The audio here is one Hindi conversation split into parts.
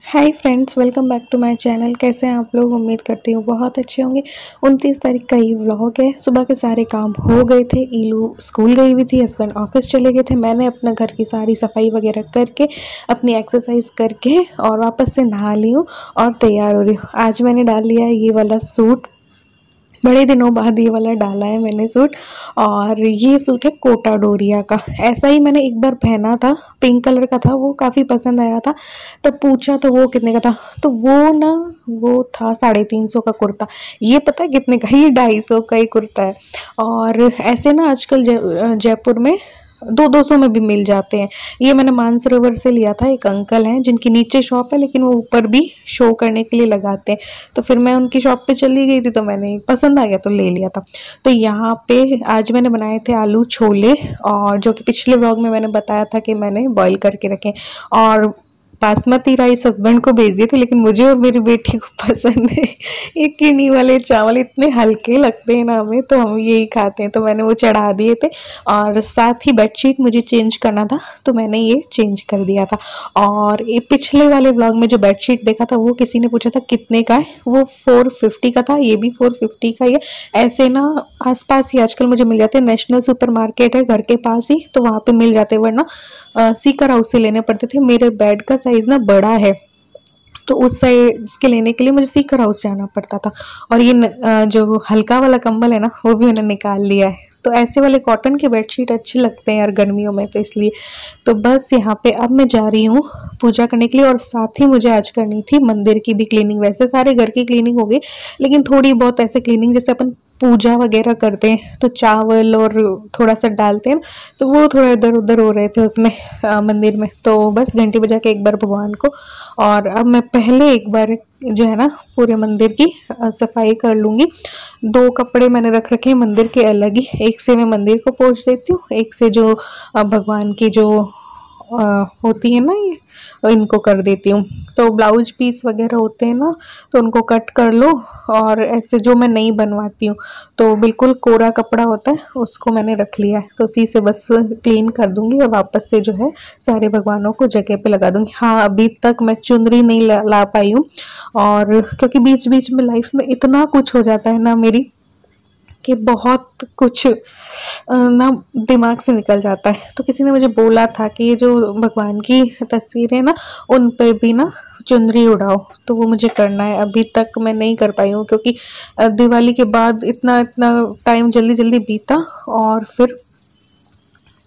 Hi friends, welcome back to my channel. कैसे हैं आप लोग? उम्मीद करती हूँ बहुत अच्छे होंगे। 29 तारीख का ये व्लॉग है। सुबह के सारे काम हो गए थे। ईलू स्कूल गई हुई थी, हस्बैंड ऑफिस चले गए थे। मैंने अपना घर की सारी सफाई वगैरह करके, अपनी एक्सरसाइज करके और वापस से नहा ली हूँ और तैयार हो रही हूँ। आज मैंने डाल लिया है ये वाला सूट। बड़े दिनों बाद ये वाला डाला है मैंने सूट। और ये सूट है कोटा डोरिया का। ऐसा ही मैंने एक बार पहना था, पिंक कलर का था, वो काफ़ी पसंद आया था। तब पूछा तो वो कितने का था, तो वो था 350 का कुर्ता। ये पता है कितने का? ये 250 का ही कुर्ता है। और ऐसे ना आजकल जयपुर में 200 में भी मिल जाते हैं। ये मैंने मानसरोवर से लिया था। एक अंकल हैं जिनकी नीचे शॉप है, लेकिन वो ऊपर भी शो करने के लिए लगाते हैं। तो फिर मैं उनकी शॉप पे चली गई थी, तो मैंने पसंद आ गया तो ले लिया था। तो यहाँ पे आज मैंने बनाए थे आलू छोले, और जो कि पिछले व्लॉग में मैंने बताया था कि मैंने बॉईल करके रखे। और बासमती राइस हस्बैंड को भेज दिए थे, लेकिन मुझे और मेरी बेटी को पसंद है ये किन्हीं वाले चावल। इतने हल्के लगते हैं ना हमें, तो हम यही खाते हैं। तो मैंने वो चढ़ा दिए थे। और साथ ही बेडशीट मुझे चेंज करना था, तो मैंने ये चेंज कर दिया था। और ये पिछले वाले व्लॉग में जो बेडशीट देखा था, वो किसी ने पूछा था कितने का है, वो 450 का था। ये भी 450 का ही है। ऐसे ना आसपास ही आजकल मुझे मिल जाते हैं। नेशनल सुपर मार्केट है घर के पास ही, तो वहाँ पे मिल जाते हैं। वरना सीकर हाउस से लेने पड़ते थे। मेरे बेड का साइज ना बड़ा है, तो उस साइज के लेने के लिए मुझे सीकर हाउस जाना पड़ता था। और ये जो हल्का वाला कंबल है ना, वो भी मैंने निकाल लिया है। तो ऐसे वाले कॉटन के बेडशीट अच्छे लगते हैं यार गर्मियों में, तो इसलिए। तो बस यहाँ पे अब मैं जा रही हूँ पूजा करने के लिए। और साथ ही मुझे आज करनी थी मंदिर की भी क्लीनिंग। वैसे सारे घर की क्लीनिंग हो गई, लेकिन थोड़ी बहुत ऐसे क्लीनिंग, जैसे अपन पूजा वगैरह करते हैं तो चावल और थोड़ा सा डालते हैं, तो वो थोड़ा इधर उधर हो रहे थे उसमें मंदिर में। तो बस घंटी बजा के एक बार भगवान को, और अब मैं पहले एक बार जो है ना पूरे मंदिर की सफाई कर लूँगी। 2 कपड़े मैंने रख रखे हैं मंदिर के अलग ही। एक से मैं मंदिर को पोंछ देती हूँ, एक से जो भगवान की जो होती है ना, ये इनको कर देती हूँ। तो ब्लाउज पीस वगैरह होते हैं ना, तो उनको कट कर लो। और ऐसे जो मैं नहीं बनवाती हूँ, तो बिल्कुल कोरा कपड़ा होता है, उसको मैंने रख लिया है। तो उसी से बस क्लीन कर दूंगी और वापस से जो है सारे भगवानों को जगह पे लगा दूंगी। हाँ, अभी तक मैं चुनरी नहीं ला पाई हूँ, और क्योंकि बीच बीच में लाइफ में इतना कुछ हो जाता है ना मेरी, कि बहुत कुछ ना दिमाग से निकल जाता है। तो किसी ने मुझे बोला था कि ये जो भगवान की तस्वीरें हैं ना, उन पे भी ना चुनरी उड़ाओ, तो वो मुझे करना है। अभी तक मैं नहीं कर पाई हूँ, क्योंकि दिवाली के बाद इतना इतना टाइम जल्दी जल्दी बीता, और फिर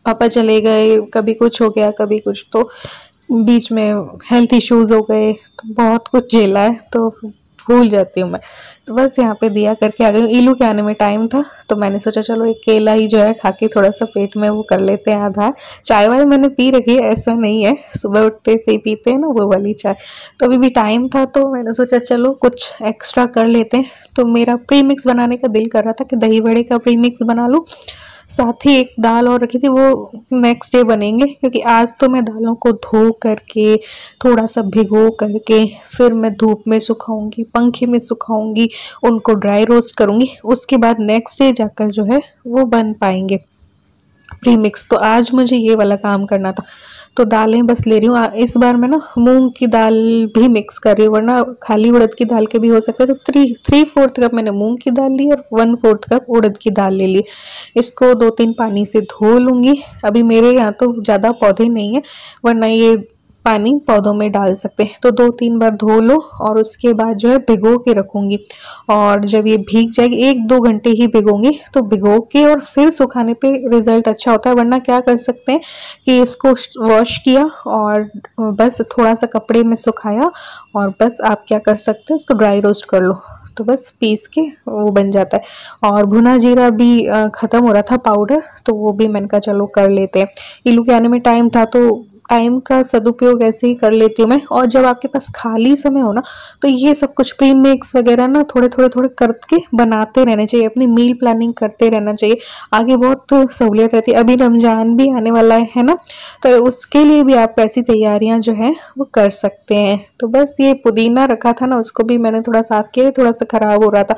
पापा चले गए, कभी कुछ हो गया कभी कुछ, तो बीच में हेल्थ इश्यूज हो गए, तो बहुत कुछ झेला है, तो भूल जाती हूँ मैं। तो बस यहाँ पे दिया करके आ गई हूँ। ईलू के आने में टाइम था, तो मैंने सोचा चलो एक केला ही जो है खा के थोड़ा सा पेट में वो कर लेते हैं आधार। चाय वाय मैंने पी रखी है, ऐसा नहीं है, सुबह उठते से ही पीते हैं ना वो वाली चाय। तो अभी भी टाइम था, तो मैंने सोचा चलो कुछ एक्स्ट्रा कर लेते हैं। तो मेरा प्री मिक्स बनाने का दिल कर रहा था कि दही बड़े का प्री मिक्स बना लूँ। साथ ही एक दाल और रखी थी, वो नेक्स्ट डे बनेंगे, क्योंकि आज तो मैं दालों को धो करके थोड़ा सा भिगो करके फिर मैं धूप में सुखाऊंगी, पंखे में सुखाऊंगी, उनको ड्राई रोस्ट करूंगी। उसके बाद नेक्स्ट डे जाकर जो है वो बन पाएंगे प्रीमिक्स। तो आज मुझे ये वाला काम करना था, तो दालें बस ले रही हूँ। इस बार मैं ना मूंग की दाल भी मिक्स कर रही हूँ, वरना खाली उड़द की दाल के भी हो सकता है। तो 3/4 कप मैंने मूंग की दाल ली और 1/4 कप उड़द की दाल ले ली। इसको 2-3 पानी से धो लूँगी। अभी मेरे यहाँ तो ज़्यादा पौधे नहीं है, वरना ये पानी पौधों में डाल सकते हैं। तो 2-3 बार धो लो, और उसके बाद जो है भिगो के रखूँगी। और जब ये भीग जाएगी, 1-2 घंटे ही भिगोंगी, तो भिगो के और फिर सुखाने पे रिजल्ट अच्छा होता है। वरना क्या कर सकते हैं कि इसको वॉश किया और बस थोड़ा सा कपड़े में सुखाया, और बस आप क्या कर सकते हैं, उसको ड्राई रोस्ट कर लो, तो बस पीस के वो बन जाता है। और भुना जीरा भी ख़त्म हो रहा था पाउडर, तो वो भी मैंने कहा चलो कर लेते हैं। इलू के आने में टाइम था, तो टाइम का सदुपयोग ऐसे ही कर लेती हूँ मैं। और जब आपके पास खाली समय हो ना, तो ये सब कुछ प्री मिक्स वगैरह ना थोड़े थोड़े थोड़े करके बनाते रहने चाहिए। अपनी मील प्लानिंग करते रहना चाहिए, आगे बहुत सहूलियत रहती है। अभी रमज़ान भी आने वाला है ना, तो उसके लिए भी आप ऐसी तैयारियां जो है वो कर सकते हैं। तो बस ये पुदीना रखा था ना, उसको भी मैंने थोड़ा साफ किया, थोड़ा सा ख़राब हो रहा था।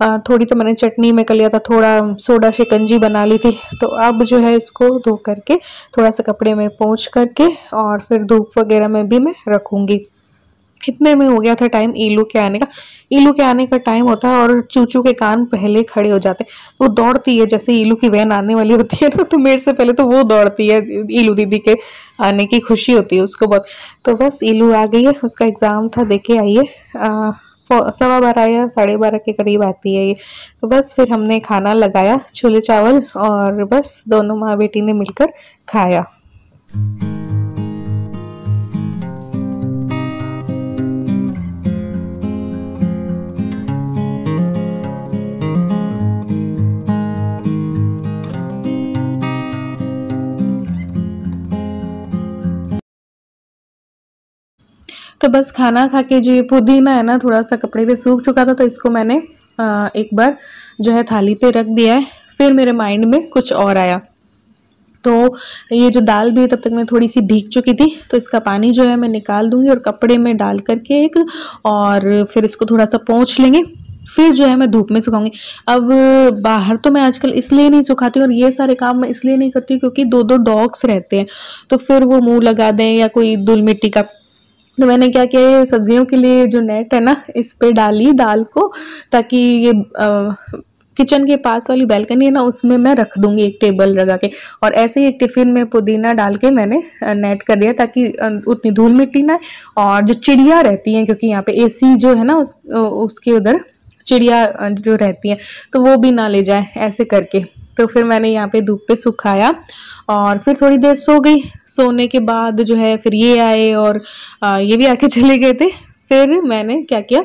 थोड़ी तो मैंने चटनी में कर लिया था, थोड़ा सोडा शिकंजी बना ली थी। तो अब जो है इसको धो करके थोड़ा सा कपड़े में पोंछ करके और फिर धूप वगैरह में भी मैं रखूँगी। इतने में हो गया था टाइम ईलू के आने का। ईलू के आने का टाइम होता है और चूचू के कान पहले खड़े हो जाते हैं। वो दौड़ती है, जैसे ईलू की वैन आने वाली होती है ना, तो मेरे से पहले तो वो दौड़ती है। ईलू दीदी के आने की खुशी होती है उसको बहुत। तो बस ईलू आ गई है, उसका एग्ज़ाम था, दे के आई है। 12:15 या 12:30 के करीब आती है ये। तो बस फिर हमने खाना लगाया, छोले चावल, और बस दोनों माँ बेटी ने मिलकर खाया। तो बस खाना खा के जो ये पुदीना है ना, थोड़ा सा कपड़े पे सूख चुका था, तो इसको मैंने एक बार जो है थाली पे रख दिया है। फिर मेरे माइंड में कुछ और आया, तो ये जो दाल भी है तब तक मैं थोड़ी सी भीग चुकी थी, तो इसका पानी जो है मैं निकाल दूंगी और कपड़े में डाल करके एक, और फिर इसको थोड़ा सा पोंछ लेंगे। फिर जो है मैं धूप में सुखाऊंगी। अब बाहर तो मैं आजकल इसलिए नहीं सुखाती और ये सारे काम मैं इसलिए नहीं करती क्योंकि 2-2 डॉग्स रहते हैं, तो फिर वो मुंह लगा दें या कोई धूल मिट्टी का। तो मैंने क्या किया, ये सब्जियों के लिए जो नेट है ना, इस पे डाली दाल को, ताकि ये किचन के पास वाली बैल्कनी है ना, उसमें मैं रख दूंगी एक टेबल लगा के। और ऐसे ही एक टिफिन में पुदीना डाल के मैंने नेट कर दिया, ताकि उतनी धूल मिट्टी ना, और जो चिड़िया रहती हैं, क्योंकि यहाँ पे एसी जो है ना उसके उधर चिड़िया जो रहती हैं, तो वो भी ना ले जाए, ऐसे करके। तो फिर मैंने यहाँ पे धूप पे सुखाया और फिर थोड़ी देर सो गई। सोने के बाद जो है फिर ये आए और ये भी आके चले गए थे। फिर मैंने क्या किया,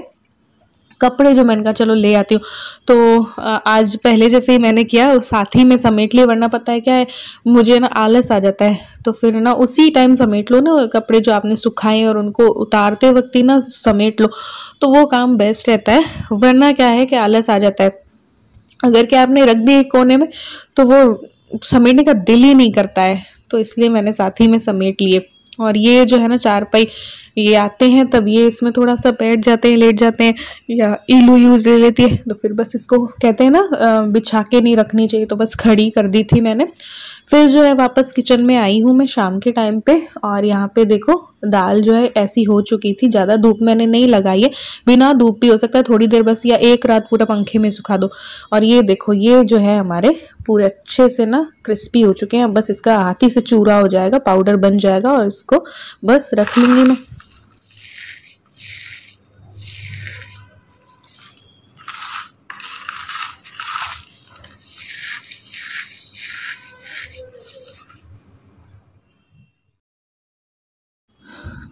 कपड़े जो मैंने कहा चलो ले आती हूँ, तो आज पहले जैसे ही मैंने किया उस साथ ही में समेट लिए, वरना पता है क्या है, मुझे ना आलस आ जाता है, तो फिर ना उसी टाइम समेट लो ना कपड़े जो आपने सुखाए, और उनको उतारते वक्त ही ना समेट लो, तो वो काम बेस्ट रहता है। वरना क्या है कि आलस आ जाता है, अगर क्या आपने रख दी एक कोने में तो वो समेटने का दिल ही नहीं करता है, तो इसलिए मैंने साथ ही में समेट लिए। और ये जो है ना चारपाई, ये आते हैं तब ये इसमें थोड़ा सा बैठ जाते हैं, लेट जाते हैं, या ईलू यूज ले लेती है, तो फिर बस इसको कहते हैं ना बिछा के नहीं रखनी चाहिए, तो बस खड़ी कर दी थी मैंने। फिर जो है वापस किचन में आई हूँ मैं शाम के टाइम पे, और यहाँ पे देखो दाल जो है ऐसी हो चुकी थी। ज़्यादा धूप मैंने नहीं लगाई है, बिना धूप भी हो सकता है थोड़ी देर बस, या एक रात पूरा पंखे में सुखा दो। और ये देखो ये जो है हमारे पूरे अच्छे से ना क्रिस्पी हो चुके हैं। बस इसका हाथी से चूरा हो जाएगा, पाउडर बन जाएगा, और इसको बस रख लूँगी मैं।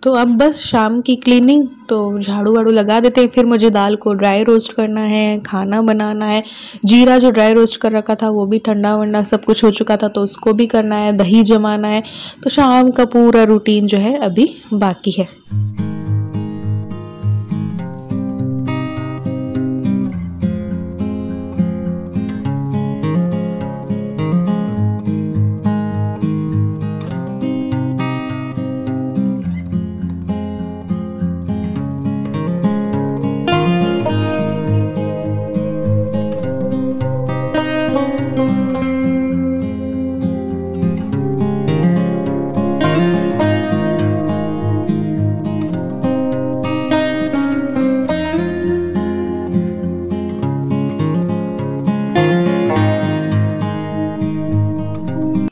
तो अब बस शाम की क्लीनिंग, तो झाड़ू वाड़ू लगा देते हैं। फिर मुझे दाल को ड्राई रोस्ट करना है, खाना बनाना है। जीरा जो ड्राई रोस्ट कर रखा था वो भी ठंडा वंडा सब कुछ हो चुका था, तो उसको भी करना है, दही जमाना है। तो शाम का पूरा रूटीन जो है अभी बाकी है।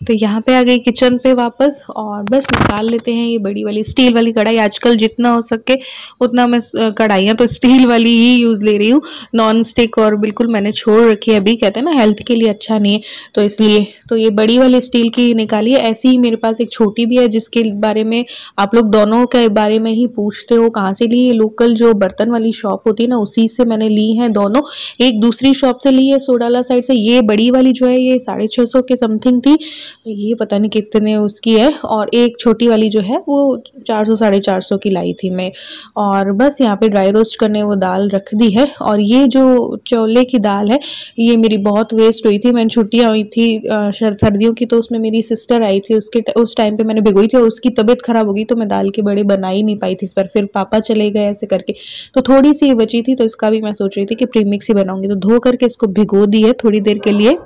तो यहाँ पे आ गई किचन पे वापस, और बस निकाल लेते हैं ये बड़ी वाली स्टील वाली कढ़ाई। आजकल जितना हो सके उतना मैं कढ़ाइयाँ तो स्टील वाली ही यूज़ ले रही हूँ, नॉन स्टिक और बिल्कुल मैंने छोड़ रखी है। अभी कहते हैं ना हेल्थ के लिए अच्छा नहीं है, तो इसलिए तो ये बड़ी वाली स्टील की निकाली है। ऐसी ही मेरे पास एक छोटी भी है, जिसके बारे में आप लोग दोनों के बारे में ही पूछते हो कहाँ से ली। ये लोकल जो बर्तन वाली शॉप होती है ना, उसी से मैंने ली है दोनों। एक दूसरी शॉप से ली है सोडाला साइड से। ये बड़ी वाली जो है ये 650 के समथिंग थी, ये पता नहीं कितने उसकी है, और एक छोटी वाली जो है वो 400 450 की लाई थी मैं। और बस यहाँ पे ड्राई रोस्ट करने वो दाल रख दी है। और ये जो छोले की दाल है ये मेरी बहुत वेस्ट हुई थी। मैंने छुट्टियाँ हुई थी सर्दियों की, तो उसमें मेरी सिस्टर आई थी, उस टाइम पे मैंने भिगोई थी और उसकी तबीयत खराब हो गई, तो मैं दाल के बड़े बना ही नहीं पाई थी इस पर। फिर पापा चले गए ऐसे करके, तो थोड़ी सी बची थी, तो इसका भी मैं सोच रही थी कि प्रीमिक्स ही बनाऊंगी। तो धो करके इसको भिगो दी है थोड़ी देर के लिए।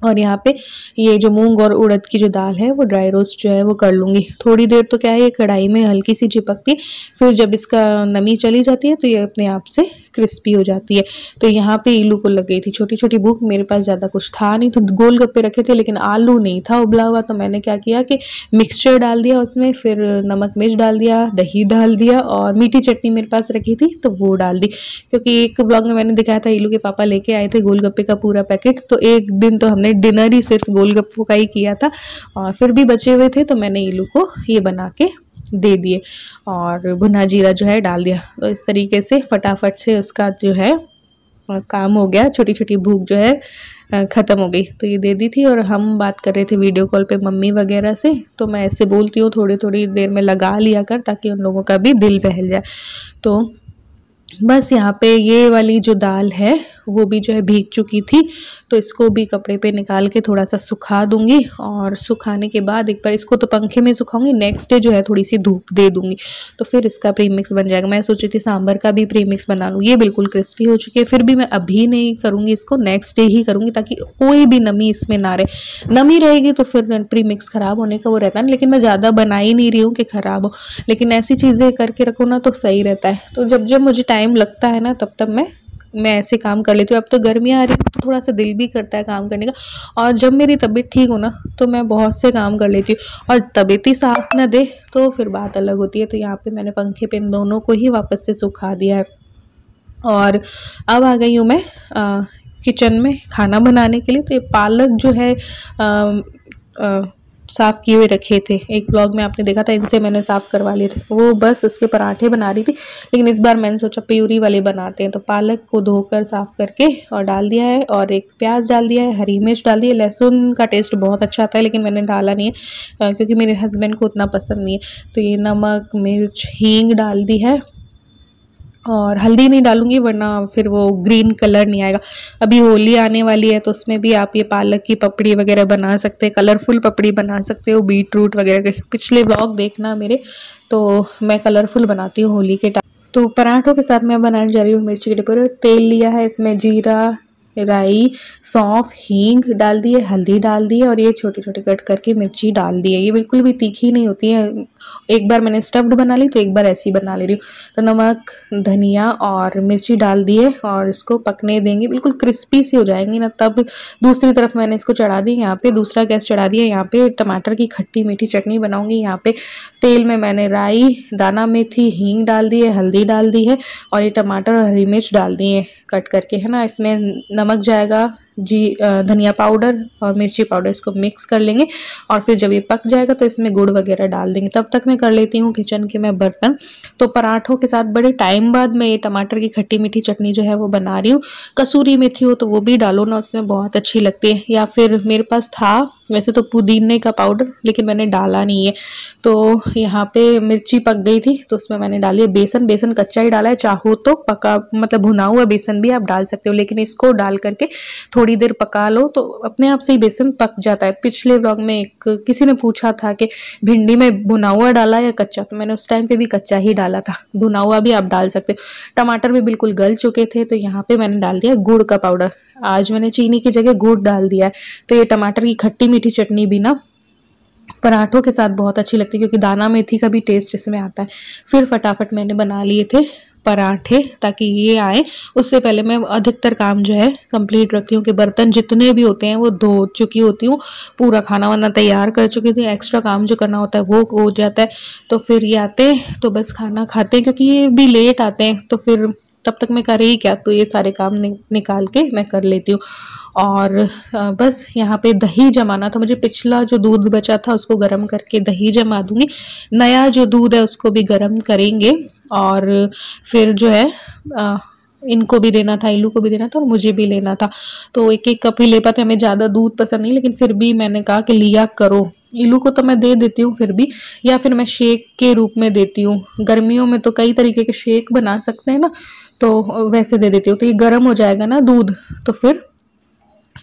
और यहाँ पे ये जो मूंग और उड़द की जो दाल है वो ड्राई रोस्ट जो है वो कर लूँगी। थोड़ी देर तो क्या है, ये कढ़ाई में हल्की सी चिपकती, फिर जब इसका नमी चली जाती है तो ये अपने आप से क्रिस्पी हो जाती है। तो यहाँ पे इलू को लग गई थी छोटी छोटी भूख, मेरे पास ज़्यादा कुछ था नहीं, तो गोलगप्पे रखे थे लेकिन आलू नहीं था उबला हुआ। तो मैंने क्या किया कि मिक्सचर डाल दिया उसमें, फिर नमक मिर्च डाल दिया, दही डाल दिया, और मीठी चटनी मेरे पास रखी थी तो वो डाल दी। क्योंकि एक ब्लॉग में मैंने दिखाया था इलू के पापा लेके आए थे गोलगप्पे का पूरा पैकेट, तो एक दिन तो हमने डिनर ही सिर्फ गोलगप्पों का ही किया था, और फिर भी बचे हुए थे तो मैंने इलू को ये बना के दे दिए। और भुना जीरा जो है डाल दिया। तो इस तरीके से फटाफट से उसका जो है काम हो गया, छोटी छोटी भूख जो है ख़त्म हो गई। तो ये दे दी थी, और हम बात कर रहे थे वीडियो कॉल पे मम्मी वगैरह से, तो मैं ऐसे बोलती हूँ थोड़ी थोड़ी देर में लगा लिया कर, ताकि उन लोगों का भी दिल बहल जाए। तो बस यहाँ पे ये वाली जो दाल है वो भी जो है भीग चुकी थी, तो इसको भी कपड़े पे निकाल के थोड़ा सा सुखा दूंगी। और सुखाने के बाद एक बार इसको तो पंखे में सुखाऊंगी, नेक्स्ट डे जो है थोड़ी सी धूप दे दूंगी, तो फिर इसका प्रीमिक्स बन जाएगा। मैं सोच रही थी सांभर का भी प्रीमिक्स बना लूँ। ये बिल्कुल क्रिस्पी हो चुकी है, फिर भी मैं अभी नहीं करूँगी इसको, नेक्स्ट डे ही करूँगी, ताकि कोई भी नमी इसमें ना रहे। नमी रहेगी तो फिर प्रीमिक्स ख़राब होने का वो रहता है, लेकिन मैं ज़्यादा बना ही नहीं रही हूँ कि ख़राब हो, लेकिन ऐसी चीज़ें करके रखो ना तो सही रहता है। तो जब जब मुझे टाइम लगता है ना तब तब मैं ऐसे काम कर लेती हूँ। अब तो गर्मियाँ आ रही है तो थोड़ा सा दिल भी करता है काम करने का, और जब मेरी तबीयत ठीक हो ना तो मैं बहुत से काम कर लेती हूँ, और तबीयत ही साथ ना दे तो फिर बात अलग होती है। तो यहाँ पे मैंने पंखे पे इन दोनों को ही वापस से सुखा दिया है। और अब आ गई हूँ मैं किचन में खाना बनाने के लिए। तो ये पालक जो है साफ़ किए हुए रखे थे, एक ब्लॉग में आपने देखा था, इनसे मैंने साफ़ करवा लिए थे, वो बस उसके पराठे बना रही थी। लेकिन इस बार मैंने सोचा प्यूरी वाले बनाते हैं, तो पालक को धोकर साफ़ करके और डाल दिया है, और एक प्याज डाल दिया है, हरी मिर्च डाल दी है। लहसुन का टेस्ट बहुत अच्छा आता है लेकिन मैंने डाला नहीं है क्योंकि मेरे हस्बैंड को उतना पसंद नहीं है। तो ये नमक मिर्च हींग डाल दी है, और हल्दी नहीं डालूंगी वरना फिर वो ग्रीन कलर नहीं आएगा। अभी होली आने वाली है तो उसमें भी आप ये पालक की पपड़ी वगैरह बना सकते हैं, कलरफुल पपड़ी बना सकते हो, बीट रूट वगैरह के पिछले ब्लॉग देखना मेरे, तो मैं कलरफुल बनाती हूँ होली के टाइम। तो पराठों के साथ मैं बनाने जा रही हूँ मिर्ची के टुकड़े। तेल लिया है, इसमें जीरा, राई, सौंफ, हींग डाल दिए, हल्दी डाल दी है, और ये छोटे छोटे कट करके मिर्ची डाल दी है। ये बिल्कुल भी तीखी नहीं होती है। एक बार मैंने स्टफ्ड बना ली तो एक बार ऐसी बना ले रही हूँ। तो नमक, धनिया और मिर्ची डाल दिए और इसको पकने देंगे, बिल्कुल क्रिस्पी सी हो जाएंगी ना तब। दूसरी तरफ मैंने इसको चढ़ा दी, यहाँ पे दूसरा गैस चढ़ा दिया। यहाँ पे टमाटर की खट्टी मीठी चटनी बनाऊंगी। यहाँ पे तेल में मैंने राई, दाना मेथी, हींग डाल दी है, हल्दी डाल दी है, और ये टमाटर और हरी मिर्च डाल दी है कट करके, है ना। इसमें नमक जाएगा, धनिया पाउडर और मिर्ची पाउडर, इसको मिक्स कर लेंगे। और फिर जब ये पक जाएगा तो इसमें गुड़ वगैरह डाल देंगे। तब तक मैं कर लेती हूँ किचन के मैं बर्तन। तो पराठों के साथ बड़े टाइम बाद मैं ये टमाटर की खट्टी मीठी चटनी जो है वो बना रही हूँ। कसूरी मेथी हो तो वो भी डालो ना, उसमें बहुत अच्छी लगती है। या फिर मेरे पास था वैसे तो पुदीने का पाउडर, लेकिन मैंने डाला नहीं है। तो यहाँ पे मिर्ची पक गई थी तो उसमें मैंने डाली है बेसन। बेसन कच्चा ही डाला है, चाहो तो पका मतलब भुना हुआ बेसन भी आप डाल सकते हो, लेकिन इसको डाल करके थोड़ी देर पका लो तो अपने आप से ही बेसन पक जाता है। पिछले व्लॉग में किसी ने पूछा था कि भिंडी में भुना हुआ डाला या कच्चा, तो मैंने उस टाइम पे भी कच्चा ही डाला था, भुना हुआ भी आप डाल सकते हो। टमाटर भी बिल्कुल गल चुके थे तो यहाँ पे मैंने डाल दिया गुड़ का पाउडर। आज मैंने चीनी की जगह गुड़ डाल दिया है। तो ये टमाटर की खट्टी मीठी चटनी भी ना पराठों के साथ बहुत अच्छी लगती है, क्योंकि दाना मेथी का भी टेस्ट इसमें आता है। फिर फटाफट मैंने बना लिए थे पराठे ताकि ये आए। उससे पहले मैं अधिकतर काम जो है कंप्लीट रखती हूँ कि बर्तन जितने भी होते हैं वो धो चुकी होती हूँ, पूरा खाना वाना तैयार कर चुकी थी। एक्स्ट्रा काम जो करना होता है वो हो जाता है। तो फिर ये आते हैं तो बस खाना खाते हैं, क्योंकि ये भी लेट आते हैं तो फिर तब तक मैं कर ही क्या, तो ये सारे काम निकाल के मैं कर लेती हूँ। और बस यहाँ पे दही जमाना था मुझे। पिछला जो दूध बचा था उसको गर्म करके दही जमा दूंगी, नया जो दूध है उसको भी गर्म करेंगे। और फिर जो है इनको भी देना था, इल्लू को भी देना था और मुझे भी लेना था। तो एक एक कप ही ले पाते, हमें ज़्यादा दूध पसंद नहीं, लेकिन फिर भी मैंने कहा कि लिया करो। इल्लू को तो मैं दे देती हूँ फिर भी, या फिर मैं शेक के रूप में देती हूँ। गर्मियों में तो कई तरीके के शेक बना सकते हैं ना, तो वैसे दे देती हूँ। तो ये गर्म हो जाएगा ना दूध, तो फिर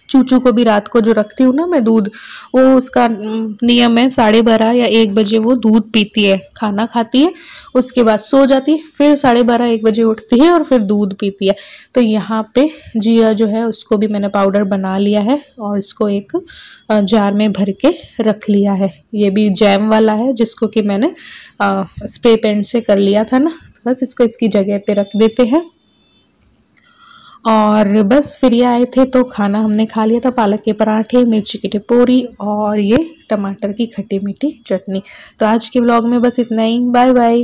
चूचू को भी रात को जो रखती हूँ ना मैं दूध, वो उसका नियम है 12:30 या 1 बजे वो दूध पीती है, खाना खाती है, उसके बाद सो जाती है, फिर 12:30 1 बजे उठती है और फिर दूध पीती है। तो यहाँ पे जीरा जो है उसको भी मैंने पाउडर बना लिया है और इसको एक जार में भर के रख लिया है। ये भी जैम वाला है जिसको कि मैंने स्प्रे पेंट से कर लिया था ना, तो बस इसको इसकी जगह पे रख देते हैं। और बस फिर ये आए थे तो खाना हमने खा लिया था, पालक के पराठे, मिर्ची की टिपोरी और ये टमाटर की खट्टी मीठी चटनी। तो आज के व्लॉग में बस इतना ही, बाय बाय।